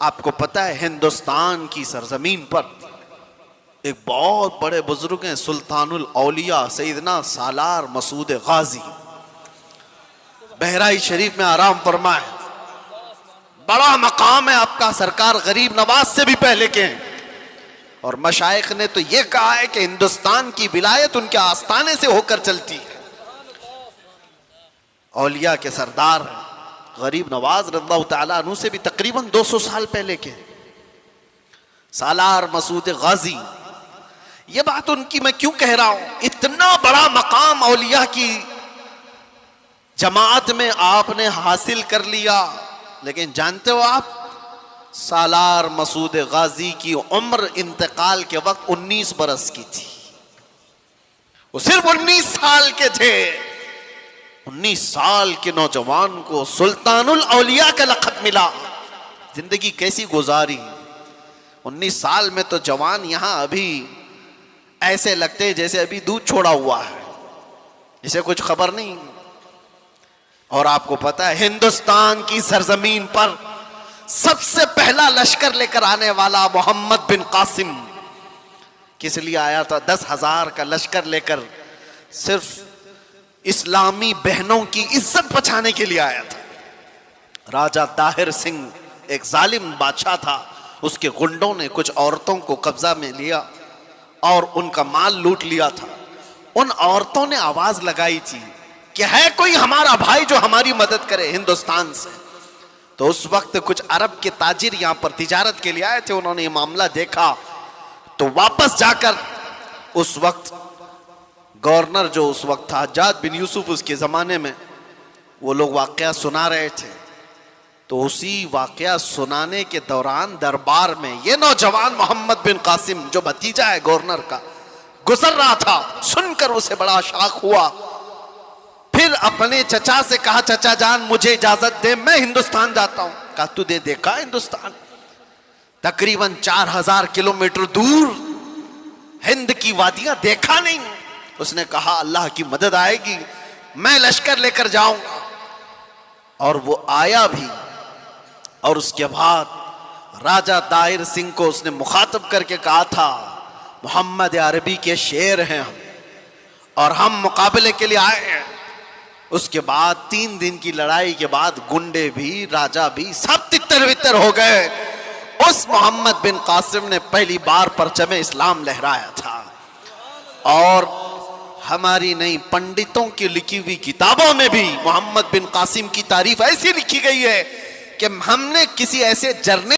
आपको पता है हिंदुस्तान की सरजमीन पर एक बहुत बड़े बुजुर्ग हैं, सुल्तानुल औलिया सैयदना सालार मसूद गाजी, बहराई शरीफ में आराम फरमाए। बड़ा मकाम है आपका, सरकार गरीब नवाज से भी पहले के हैं। और मशाइख ने तो यह कहा है कि हिंदुस्तान की विलायत उनके आस्थाने से होकर चलती है। औलिया के सरदार गरीब नवाज रज़ियल्लाहु ताला अन्हु से भी तकरीबन 200 साल पहले के सालार मसूद गाजी। ये बात उनकी मैं क्यों कह रहा हूं, इतना बड़ा मकाम औलिया की जमात में आपने हासिल कर लिया, लेकिन जानते हो आप सालार मसूद गाजी की उम्र इंतकाल के वक्त 19 बरस की थी। वो सिर्फ 19 साल के थे। 19 साल के नौजवान को सुल्तानुल औलिया का लक़ब मिला। जिंदगी कैसी गुजारी। 19 साल में तो जवान यहां अभी ऐसे लगते जैसे अभी दूध छोड़ा हुआ है, इसे कुछ खबर नहीं। और आपको पता है हिंदुस्तान की सरजमीन पर सबसे पहला लश्कर लेकर आने वाला मोहम्मद बिन कासिम किस लिए आया था? 10,000 का लश्कर लेकर सिर्फ इस्लामी बहनों की इज्जत बचाने के लिए आया था। राजा ताहिर सिंह एक जालिम बादशाह था, उसके गुंडों ने कुछ औरतों को कब्जा में लिया और उनका माल लूट लिया था। उन औरतों ने आवाज लगाई थी कि है कोई हमारा भाई जो हमारी मदद करे हिंदुस्तान से। तो उस वक्त कुछ अरब के ताजिर यहां पर तिजारत के लिए आए थे। उन्होंने ये मामला देखा तो वापस जाकर उस वक्त गवर्नर जो उस वक्त था हज्जाज बिन यूसुफ, उसके जमाने में वो लोग वाकया सुना रहे थे। तो उसी वाकया सुनाने के दौरान दरबार में ये नौजवान मोहम्मद बिन कासिम जो भतीजा है गवर्नर का गुजर रहा था। सुनकर उसे बड़ा शौक हुआ। फिर अपने चचा से कहा, चचा जान मुझे इजाजत दे, मैं हिंदुस्तान जाता हूं। कहा तुझे देखा हिंदुस्तान? तकरीबन 4000 किलोमीटर दूर हिंद की वादियां देखा नहीं? उसने कहा अल्लाह की मदद आएगी, मैं लश्कर लेकर जाऊंगा। और वो आया भी। और उसके बाद राजा दाहिर सिंह को उसने मुखातब करके कहा था, मोहम्मद अरबी के शेर हैं हम और हम मुकाबले के लिए आए हैं। उसके बाद 3 दिन की लड़ाई के बाद गुंडे भी राजा भी सब तितर बितर हो गए। उस मोहम्मद बिन कासिम ने पहली बार परचम इस्लाम लहराया था। और हमारी नहीं, पंडितों की लिखी हुई किताबों में भी मोहम्मद बिन कासिम की तारीफ ऐसी लिखी गई है कि हमने किसी ऐसे जर्नल